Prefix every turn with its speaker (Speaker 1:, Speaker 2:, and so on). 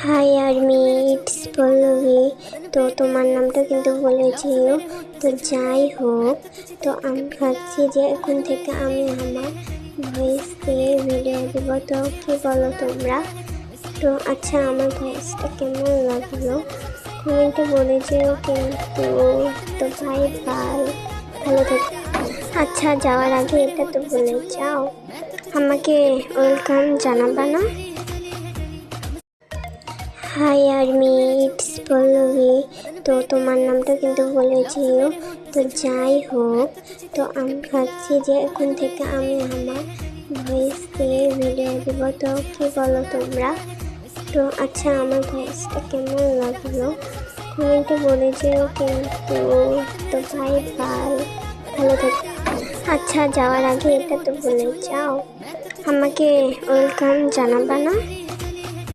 Speaker 1: High army, it's Pallavi. তো তোমার নামটা কিন্তু বলেছিও। তো যাই হোক, তো আমি ভাবছি যে এখন থেকে আমি আমার ভয়েস দিয়ে ভিডিও দিব। তো কি বলো তোমরা? তো আচ্ছা, আমার ভয়েসটা কেমন লাগলো কমেন্টে বলে যেও কিন্তু। তো বাই বাই, ভালো থেকো। আচ্ছা, যাওয়ার আগে এটা তো বলে যাও, আমাকে ওয়েলকাম জানাবা না? Hi army, it's Pallavi. তো তোমার নামটা কিন্তু বলেছিও। তো যাই হোক, তো আমি ভাবছি যে এখন থেকে আমি আমার ভয়েস দিয়ে ভিডিও দিব। তো কি বলো তোমরা? তো আচ্ছা, আমার ভয়েসটা কেমন লাগলো কমেন্টে বলে যেও কিন্তু। তো বাই বাই, ভালো থেকো। আচ্ছা, যাওয়ার আগে এটা তো বলে যাও, আমাকে ওয়েলকাম জানাবা না?